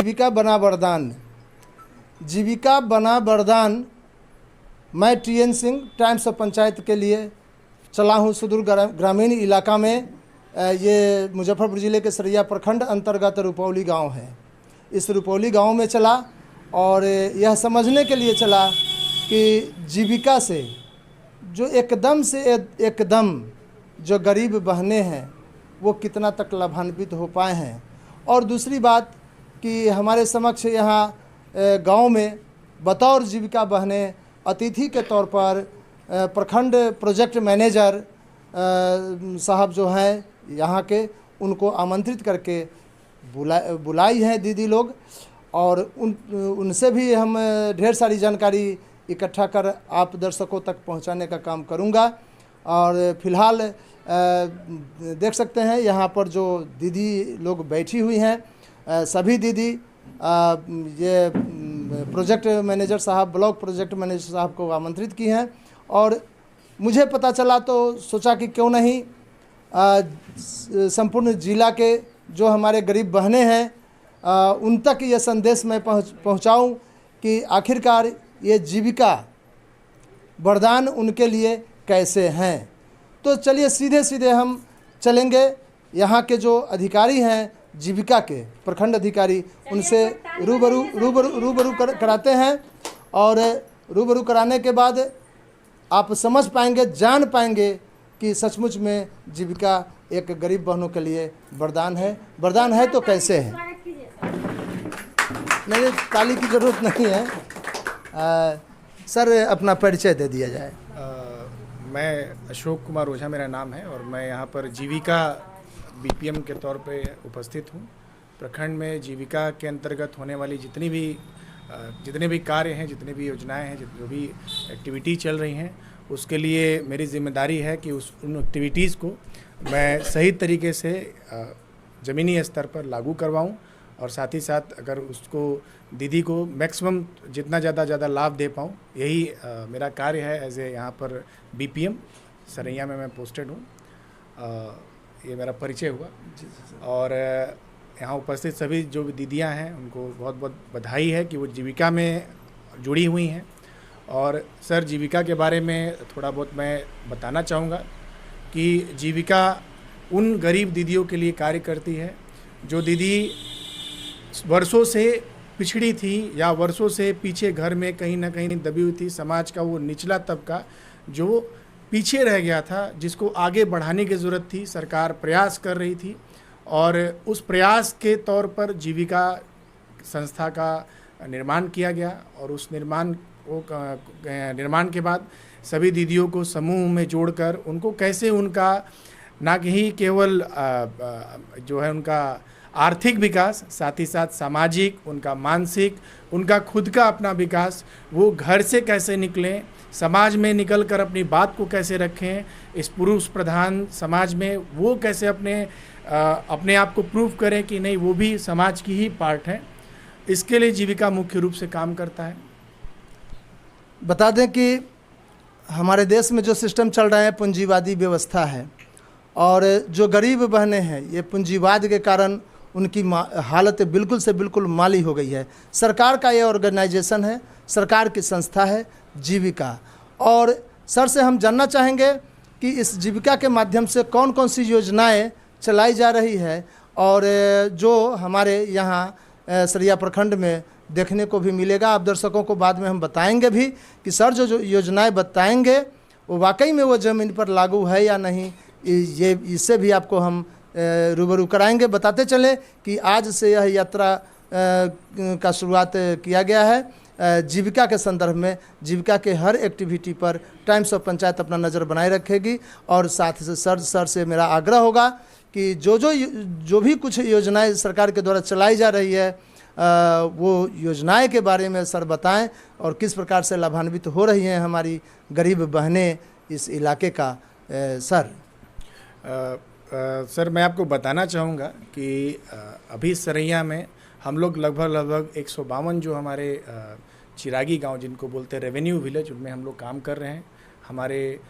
जीविका बना वरदान। जीविका बना वरदान मैं TN Singh times of panchayat के लिए चला हूँ सुदूर ग्रामीण इलाका में। ये मुजफ्फरपुर ज़िले के सरैया प्रखंड अंतर्गत रुपौली गांव है। इस रुपौली गांव में चला और यह समझने के लिए चला कि जीविका से जो एकदम जो गरीब बहनें हैं वो कितना तक लाभान्वित हो पाए हैं। और दूसरी बात कि हमारे समक्ष यहाँ गांव में बतौर जीविका बहनें अतिथि के तौर पर प्रखंड प्रोजेक्ट मैनेजर साहब जो हैं यहाँ के, उनको आमंत्रित करके बुलाई है दीदी लोग, और उनसे भी हम ढेर सारी जानकारी इकट्ठा कर आप दर्शकों तक पहुँचाने का काम करूँगा। और फिलहाल देख सकते हैं यहाँ पर जो दीदी लोग बैठी हुई हैं, सभी दीदी ये प्रोजेक्ट मैनेजर साहब, ब्लॉक प्रोजेक्ट मैनेजर साहब को आमंत्रित की हैं। और मुझे पता चला तो सोचा कि क्यों नहीं संपूर्ण जिला के जो हमारे गरीब बहनें हैं उन तक ये संदेश मैं पहुंचाऊं कि आखिरकार ये जीविका वरदान उनके लिए कैसे हैं। तो चलिए सीधे सीधे हम चलेंगे यहाँ के जो अधिकारी हैं जीविका के प्रखंड अधिकारी, उनसे रूबरू कराते हैं। और रूबरू कराने के बाद आप समझ पाएंगे, जान पाएंगे कि सचमुच में जीविका एक गरीब बहनों के लिए वरदान है। वरदान है तो कैसे है। नहीं, ताली की ज़रूरत नहीं है। सर अपना परिचय दे दिया जाए। मैं अशोक कुमार ओझा मेरा नाम है और मैं यहाँ पर जीविका BPM के तौर पे उपस्थित हूँ। प्रखंड में जीविका के अंतर्गत होने वाली जितने भी कार्य हैं, जितनी भी योजनाएं हैं, जो भी एक्टिविटी चल रही हैं, उसके लिए मेरी जिम्मेदारी है कि उन एक्टिविटीज़ को मैं सही तरीके से ज़मीनी स्तर पर लागू करवाऊं और साथ ही साथ अगर उसको दीदी को मैक्सिमम जितना ज़्यादा लाभ दे पाऊं, यही मेरा कार्य है। एज ए यहाँ पर BPM सरैया में मैं पोस्टेड हूँ। ये मेरा परिचय हुआ। और यहाँ उपस्थित सभी जो दीदियाँ हैं उनको बहुत बहुत बधाई है कि वो जीविका में जुड़ी हुई हैं। और सर जीविका के बारे में थोड़ा बहुत मैं बताना चाहूँगा कि जीविका उन गरीब दीदियों के लिए कार्य करती है जो दीदी वर्षों से पिछड़ी थी या वर्षों से पीछे घर में कहीं ना कहीं दबी हुई थी। समाज का वो निचला तबका जो पीछे रह गया था, जिसको आगे बढ़ाने की ज़रूरत थी, सरकार प्रयास कर रही थी। और उस प्रयास के तौर पर जीविका संस्था का निर्माण किया गया और उस निर्माण के बाद सभी दीदियों को समूह में जोड़कर उनको कैसे उनका ना कि केवल जो है उनका आर्थिक विकास, साथ ही साथ सामाजिक, उनका मानसिक, उनका खुद का अपना विकास, वो घर से कैसे निकलें, समाज में निकलकर अपनी बात को कैसे रखें, इस पुरुष प्रधान समाज में वो कैसे अपने आप को प्रूव करें कि नहीं वो भी समाज की ही पार्ट है। इसके लिए जीविका मुख्य रूप से काम करता है। बता दें कि हमारे देश में जो सिस्टम चल रहा है पूंजीवादी व्यवस्था है, और जो गरीब बहनें हैं ये पूंजीवाद के कारण उनकी हालत बिल्कुल से बिल्कुल माली हो गई है। सरकार का ये ऑर्गेनाइजेशन है, सरकार की संस्था है जीविका। और सर से हम जानना चाहेंगे कि इस जीविका के माध्यम से कौन कौन सी योजनाएं चलाई जा रही है और जो हमारे यहाँ सरैया प्रखंड में देखने को भी मिलेगा। आप दर्शकों को बाद में हम बताएंगे भी कि सर जो योजनाएं बताएंगे वो वाकई में वो ज़मीन पर लागू है या नहीं, ये इससे भी आपको हम रूबरू कराएंगे। बताते चलें कि आज से यह यात्रा का शुरुआत किया गया है जीविका के संदर्भ में। जीविका के हर एक्टिविटी पर टाइम्स ऑफ पंचायत अपना नज़र बनाए रखेगी। और साथ से सर से मेरा आग्रह होगा कि जो भी कुछ योजनाएं सरकार के द्वारा चलाई जा रही है वो योजनाएं के बारे में सर बताएं और किस प्रकार से लाभान्वित हो रही हैं हमारी गरीब बहनें इस इलाके का। सर मैं आपको बताना चाहूँगा कि अभी सरैया में हम लोग लगभग 152 जो हमारे चिरागी गांव जिनको बोलते हैं रेवेन्यू विलेज, उनमें हम लोग काम कर रहे हैं। हमारे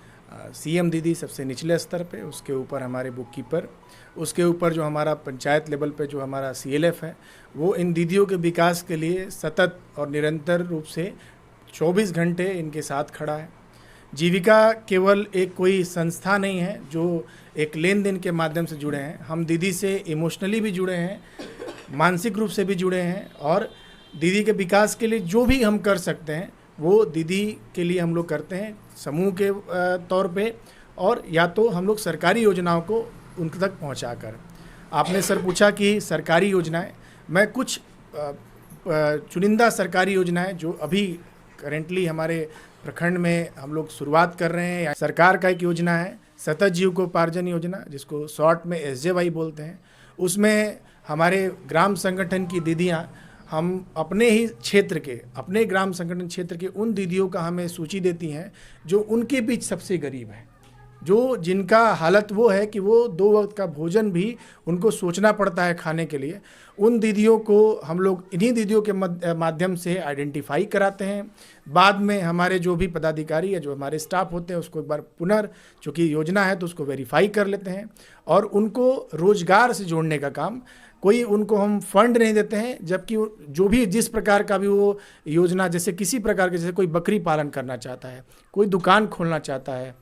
सीएम दीदी सबसे निचले स्तर पे, उसके ऊपर हमारे बुक कीपर, उसके ऊपर जो हमारा पंचायत लेवल पे जो हमारा सीएलएफ है, वो इन दीदियों के विकास के लिए सतत और निरंतर रूप से 24 घंटे इनके साथ खड़ा है। जीविका केवल एक कोई संस्था नहीं है जो एक लेन देन के माध्यम से जुड़े हैं, हम दीदी से इमोशनली भी जुड़े हैं, मानसिक रूप से भी जुड़े हैं, और दीदी के विकास के लिए जो भी हम कर सकते हैं वो दीदी के लिए हम लोग करते हैं समूह के तौर पे, और या तो हम लोग सरकारी योजनाओं को उन तक पहुंचा कर। आपने सर पूछा कि सरकारी योजनाएं, मैं कुछ चुनिंदा सरकारी योजनाएं जो अभी करेंटली हमारे प्रखंड में हम लोग शुरुआत कर रहे हैं। सरकार का एक योजना है सतत जीविकोपार्जन योजना, जिसको शॉर्ट में SJY बोलते हैं। उसमें हमारे ग्राम संगठन की दीदियां, हम अपने ही क्षेत्र के, अपने ग्राम संगठन क्षेत्र के उन दीदियों का हमें सूची देती हैं जो उनके बीच सबसे गरीब है, जो जिनका हालत वो है कि वो 2 वक्त का भोजन भी उनको सोचना पड़ता है खाने के लिए। उन दीदियों को हम लोग इन्हीं दीदियों के माध्यम से आइडेंटिफाई कराते हैं। बाद में हमारे जो भी पदाधिकारी या जो हमारे स्टाफ होते हैं उसको एक बार चूँकि योजना है तो उसको वेरीफाई कर लेते हैं, और उनको रोजगार से जोड़ने का काम, कोई उनको हम फंड नहीं देते हैं, जबकि जो भी जिस प्रकार का भी वो योजना, जैसे किसी प्रकार के, जैसे कोई बकरी पालन करना चाहता है, कोई दुकान खोलना चाहता है,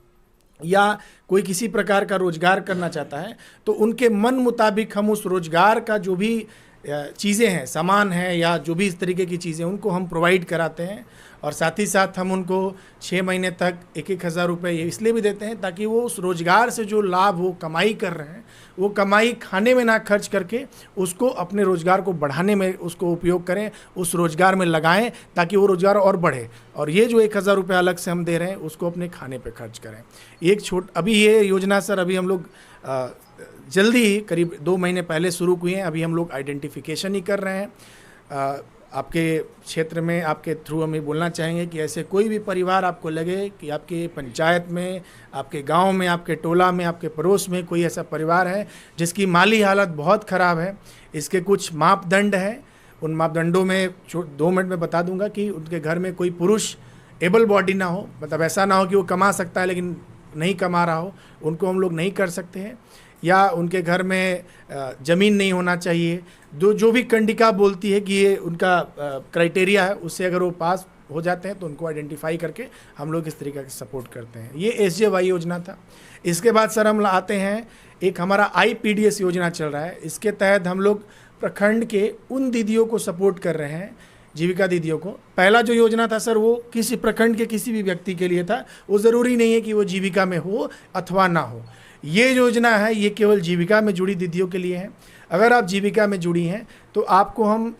या कोई किसी प्रकार का रोजगार करना चाहता है, तो उनके मन मुताबिक हम उस रोजगार का जो भी चीज़ें हैं, सामान है या जो भी इस तरीके की चीज़ें, उनको हम प्रोवाइड कराते हैं। और साथ ही साथ हम उनको 6 महीने तक 1-1 हज़ार रुपये ये इसलिए भी देते हैं ताकि वो उस रोज़गार से जो लाभ वो कमाई कर रहे हैं, वो कमाई खाने में ना खर्च करके उसको अपने रोज़गार को बढ़ाने में उसको उपयोग करें, उस रोज़गार में लगाएं ताकि वो रोज़गार और बढ़े। और ये जो 1,000 रुपये अलग से हम दे रहे हैं उसको अपने खाने पे खर्च करें। अभी ये योजना सर अभी हम लोग जल्दी ही करीब 2 महीने पहले शुरू हुई हैं। अभी हम लोग आइडेंटिफिकेशन ही कर रहे हैं। आपके क्षेत्र में आपके थ्रू हम ये बोलना चाहेंगे कि ऐसे कोई भी परिवार आपको लगे कि आपके पंचायत में, आपके गांव में, आपके टोला में, आपके पड़ोस में कोई ऐसा परिवार है जिसकी माली हालत बहुत ख़राब है, इसके कुछ मापदंड हैं। उन मापदंडों में 2 मिनट में बता दूंगा कि उनके घर में कोई पुरुष एबल बॉडी ना हो, मतलब ऐसा ना हो कि वो कमा सकता है लेकिन नहीं कमा रहा हो, उनको हम लोग नहीं कर सकते हैं। या उनके घर में ज़मीन नहीं होना चाहिए, जो भी कंडिका बोलती है कि ये उनका क्राइटेरिया है, उससे अगर वो पास हो जाते हैं तो उनको आइडेंटिफाई करके हम लोग इस तरीके से सपोर्ट करते हैं। ये SJY योजना था। इसके बाद सर हम आते हैं, एक हमारा IPDS योजना चल रहा है। इसके तहत हम लोग प्रखंड के उन दीदियों को सपोर्ट कर रहे हैं, जीविका दीदियों को। पहला जो योजना था सर वो किसी प्रखंड के किसी भी व्यक्ति के लिए था, वो ज़रूरी नहीं है कि वो जीविका में हो अथवा ना हो। ये योजना है ये केवल जीविका में जुड़ी दीदियों के लिए है। अगर आप जीविका में जुड़ी हैं तो आपको हम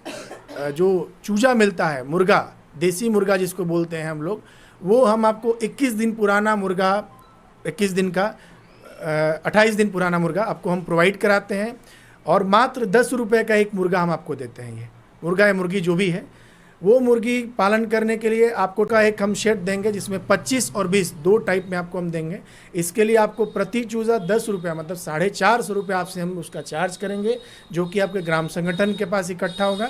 जो चूजा मिलता है, मुर्गा, देसी मुर्गा जिसको बोलते हैं हम लोग, वो हम आपको 21 दिन पुराना मुर्गा, 21 दिन का 28 दिन पुराना मुर्गा आपको हम प्रोवाइड कराते हैं, और मात्र 10 रुपये का एक मुर्गा हम आपको देते हैं। ये मुर्गा या मुर्गी जो भी है, वो मुर्गी पालन करने के लिए आपको का एक हम शेड देंगे जिसमें 25 और 20 2 टाइप में आपको हम देंगे। इसके लिए आपको प्रति चूज़ा 10 रुपया, मतलब 450 रुपये आपसे हम उसका चार्ज करेंगे, जो कि आपके ग्राम संगठन के पास इकट्ठा होगा।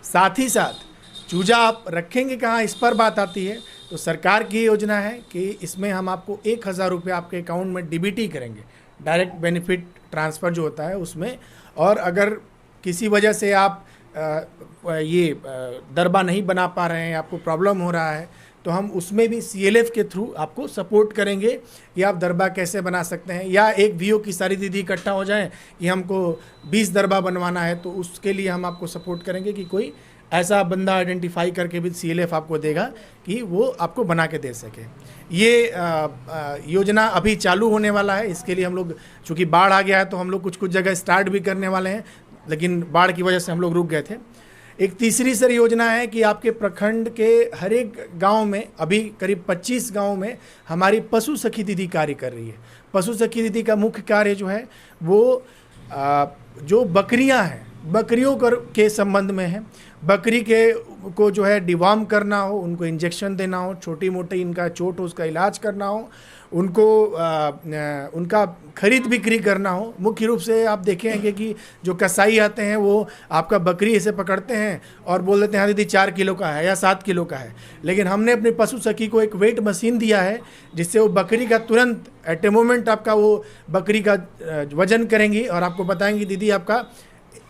साथ ही साथ चूजा आप रखेंगे कहाँ, इस पर बात आती है। तो सरकार की योजना है कि इसमें हम आपको 1,000 रुपये आपके अकाउंट में DBT करेंगे, डायरेक्ट बेनिफिट ट्रांसफ़र जो होता है उसमें। और अगर किसी वजह से आप ये दरबा नहीं बना पा रहे हैं, आपको प्रॉब्लम हो रहा है, तो हम उसमें भी CLF के थ्रू आपको सपोर्ट करेंगे कि आप दरबा कैसे बना सकते हैं। या एक VO की सारी दीदी इकट्ठा हो जाएं कि हमको 20 दरबा बनवाना है, तो उसके लिए हम आपको सपोर्ट करेंगे कि कोई ऐसा बंदा आइडेंटिफाई करके भी CLF आपको देगा कि वो आपको बना के दे सके। ये योजना अभी चालू होने वाला है। इसके लिए हम लोग, चूँकि बाढ़ आ गया है तो हम लोग कुछ जगह स्टार्ट भी करने वाले हैं, लेकिन बाढ़ की वजह से हम लोग रुक गए थे। एक तीसरी सर योजना है कि आपके प्रखंड के हर एक गांव में, अभी करीब 25 गांव में हमारी पशु सखी दीदी कार्य कर रही है। पशु सखी दीदी का मुख्य कार्य जो है वो जो बकरियां हैं, बकरियों के संबंध में है। बकरी को जो है डिवॉर्म करना हो, उनको इंजेक्शन देना हो, छोटी मोटी इनका चोट हो उसका इलाज करना हो, उनको उनका खरीद बिक्री करना हो। मुख्य रूप से आप देखेंगे कि जो कसाई आते हैं वो आपका बकरी ऐसे पकड़ते हैं और बोल देते हैं हाँ दीदी 4 किलो का है या 7 किलो का है, लेकिन हमने अपने पशु सखी को एक वेट मशीन दिया है जिससे वो बकरी का तुरंत एट ए मोमेंट आपका वो बकरी का वजन करेंगी और आपको बताएंगी दीदी आपका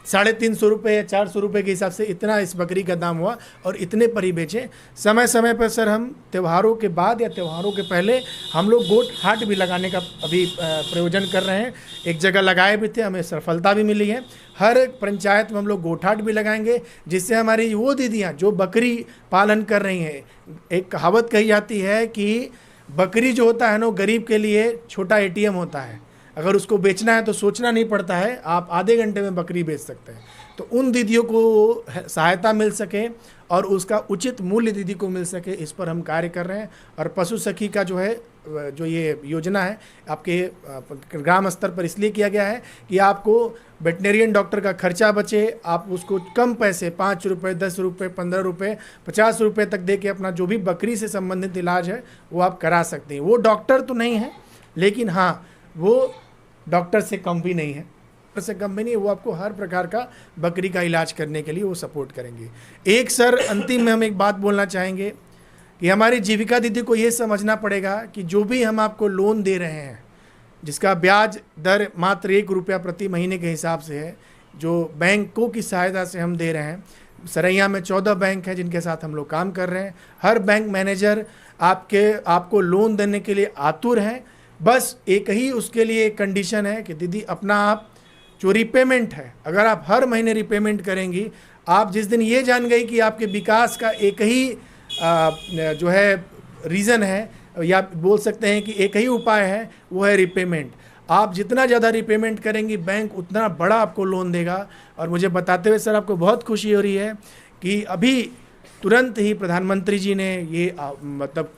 350 रुपये या 400 रुपये के हिसाब से इतना इस बकरी का दाम हुआ और इतने पर ही बेचें। समय समय पर सर हम त्योहारों के बाद या त्योहारों के पहले हम लोग गोट हाट भी लगाने का अभी प्रयोजन कर रहे हैं। एक जगह लगाए भी थे, हमें सफलता भी मिली है। हर पंचायत में हम लोग गोट हाट भी लगाएंगे जिससे हमारी वो दीदियाँ जो बकरी पालन कर रही हैं, एक कहावत कही जाती है कि बकरी जो होता है ना गरीब के लिए छोटा ATM होता है, अगर उसको बेचना है तो सोचना नहीं पड़ता है, आप आधे घंटे में बकरी बेच सकते हैं। तो उन दीदियों को सहायता मिल सके और उसका उचित मूल्य दीदी को मिल सके, इस पर हम कार्य कर रहे हैं। और पशु सखी का जो है जो ये योजना है आपके ग्राम स्तर पर इसलिए किया गया है कि आपको वेटनेरियन डॉक्टर का खर्चा बचे, आप उसको कम पैसे 5 रुपये 10 रुपये 15 रुपये 50 रुपये तक दे के अपना जो भी बकरी से संबंधित इलाज है वो आप करा सकते हैं। वो डॉक्टर तो नहीं है, लेकिन हाँ वो डॉक्टर से कम भी नहीं है, से कम भी नहीं है, वो आपको हर प्रकार का बकरी का इलाज करने के लिए वो सपोर्ट करेंगे। एक सर अंतिम में हम एक बात बोलना चाहेंगे कि हमारी जीविका दीदी को ये समझना पड़ेगा कि जो भी हम आपको लोन दे रहे हैं जिसका ब्याज दर मात्र 1 रुपया प्रति महीने के हिसाब से है, जो बैंकों की सहायता से हम दे रहे हैं। सरैया में 14 बैंक हैं जिनके साथ हम लोग काम कर रहे हैं। हर बैंक मैनेजर आपको लोन देने के लिए आतुर हैं। बस एक ही उसके लिए कंडीशन है कि दीदी अपना आप जो रिपेमेंट है, अगर आप हर महीने रिपेमेंट करेंगी, आप जिस दिन ये जान गई कि आपके विकास का एक ही जो है रीज़न है या बोल सकते हैं कि एक ही उपाय है, वो है रिपेमेंट। आप जितना ज़्यादा रिपेमेंट करेंगी बैंक उतना बड़ा आपको लोन देगा। और मुझे बताते हुए सर आपको बहुत खुशी हो रही है कि अभी तुरंत ही प्रधानमंत्री जी ने ये मतलब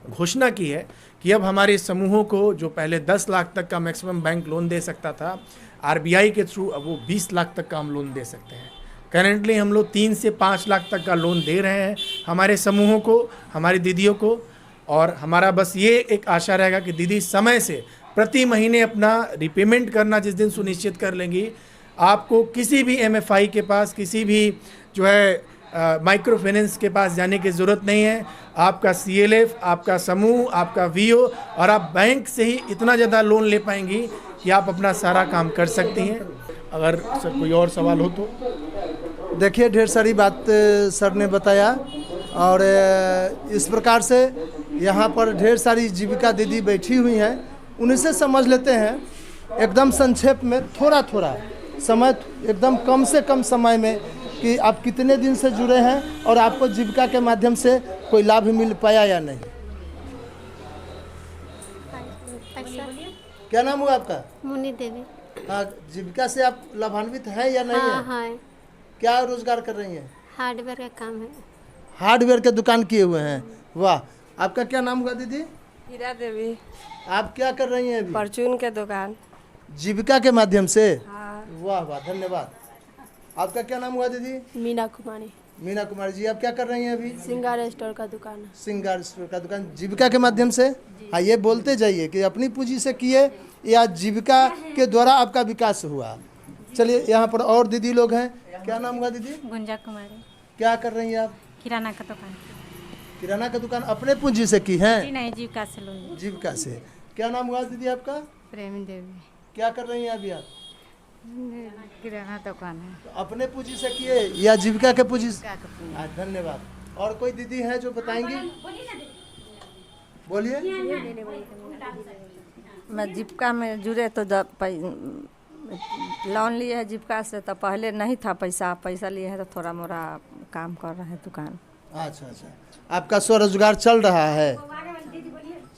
घोषणा की है कि अब हमारे समूहों को जो पहले 10 लाख तक का मैक्सिमम बैंक लोन दे सकता था, RBI के थ्रू अब वो 20 लाख तक का हम लोन दे सकते हैं। करेंटली हम लोग 3 से 5 लाख तक का लोन दे रहे हैं हमारे समूहों को, हमारी दीदियों को। और हमारा बस ये एक आशा रहेगा कि दीदी समय से प्रति महीने अपना रिपेमेंट करना जिस दिन सुनिश्चित कर लेंगी, आपको किसी भी MFI के पास, किसी भी जो है माइक्रो फाइनेंस के पास जाने की ज़रूरत नहीं है। आपका CLF, आपका समूह, आपका VO और आप बैंक से ही इतना ज़्यादा लोन ले पाएंगी कि आप अपना सारा काम कर सकती हैं। अगर सर कोई और सवाल हो तो। देखिए ढेर सारी बात सर ने बताया और इस प्रकार से यहाँ पर ढेर सारी जीविका दीदी बैठी हुई हैं, उन्हीं से समझ लेते हैं एकदम संक्षेप में, थोड़ा थोड़ा समय, एकदम कम से कम समय में कि आप कितने दिन से जुड़े हैं और आपको जीविका के माध्यम से कोई लाभ मिल पाया या नहीं। क्या नाम हुआ आपका? मुन्नी देवी। हाँ, जीविका से आप लाभान्वित हैं या नहीं? हाँ, है? हाँ। क्या रोजगार कर रही हैं? हार्डवेयर का काम है। हार्डवेयर के दुकान किए हुए हैं, वाह। आपका क्या नाम हुआ दीदी? हीरा देवी। आप क्या कर रही हैं अभी? परचून के दुकान। जीविका के माध्यम से? हाँ। वाह वाह, धन्यवाद। आपका क्या नाम हुआ दीदी? मीना कुमारी। मीना कुमारी जी, आप क्या कर रही हैं अभी? सिंगार स्टोर का दुकान है। सिंगार स्टोर का दुकान जीविका के माध्यम से? हाँ, ये बोलते जाइए कि अपनी पूंजी से किए या जीविका के द्वारा आपका विकास हुआ। चलिए, यहाँ पर और दीदी लोग हैं। क्या नाम हुआ दीदी? गुंजा कुमारी। क्या कर रही हैं आप? किराना का दुकान। किराना का दुकान अपने पूंजी से की है? जी नहीं, जीविका से लोन। जीविका से। क्या नाम हुआ दीदी आपका? प्रेमी देवी। क्या कर रही हैं अभी आप? किराना दुकान है। तो अपने पूंजी से किए या जीविका के पूंजी से? हाँ, धन्यवाद। और कोई दीदी है जो बताएंगी? बोलिए। मैं जीविका में जुड़े तो लोन लिए है जीविका से, तो पहले नहीं था पैसा लिए है तो थोड़ा मोड़ा काम कर रहे हैं दुकान। अच्छा अच्छा, आपका स्वरोजगार चल रहा है।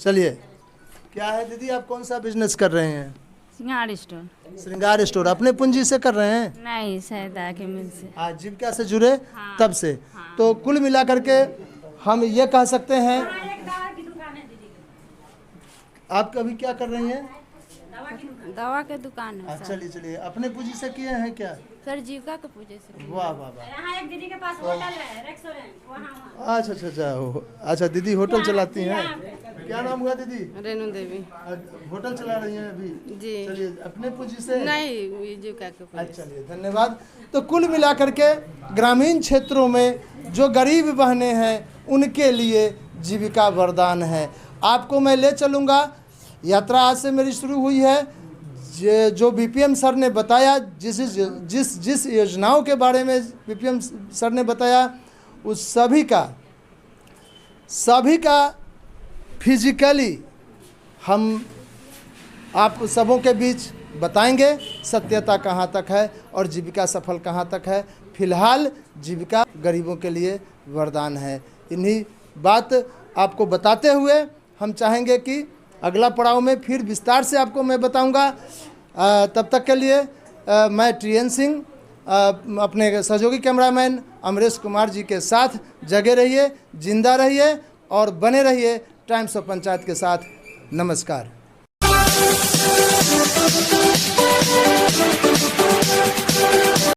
चलिए, क्या है दीदी, आप कौन सा बिजनेस कर रहे हैं? सिंगार स्टोर। श्रृंगार स्टोर अपने पूंजी से कर रहे हैं? नहीं, सहायता के मिल से। हाँ, जीविका से जुड़े तब से। तो कुल मिलाकर के हम ये कह सकते हैं, आप अभी क्या कर रही हैं? दवा के दुकान है सर। चलिए चलिए, अपने पूंजी से किए हैं क्या? सर जीविका के पूजे से। वाह वाह वाह। यहाँ एक दीदी के पास होटल है, रेस्टोरेंट, वहाँ अच्छा अच्छा अच्छा अच्छा, दीदी होटल चलाती हैं। क्या नाम हुआ दीदी? रेणु देवी। होटल चला रही हैं अभी? जी। चलिए, अपने पूंजी से? नहीं, जीविका के पूजे। अच्छा, चलिए धन्यवाद। तो कुल मिलाकर के ग्रामीण क्षेत्रों में जो गरीब बहनें हैं उनके लिए जीविका वरदान है। आपको मैं ले चलूँगा, यात्रा आज से मेरी शुरू हुई है। जो बीपीएम सर ने बताया, जिस योजनाओं के बारे में बीपीएम सर ने बताया, उस सभी का फिजिकली हम आप सबों के बीच बताएंगे सत्यता कहाँ तक है और जीविका सफल कहाँ तक है। फिलहाल जीविका गरीबों के लिए वरदान है। इन्हीं बात आपको बताते हुए हम चाहेंगे कि अगला पड़ाव में फिर विस्तार से आपको मैं बताऊंगा। तब तक के लिए मैं टीएन सिंह अपने सहयोगी कैमरामैन अमरेश कुमार जी के साथ जगे रहिए, जिंदा रहिए और बने रहिए टाइम्स ऑफ पंचायत के साथ। नमस्कार।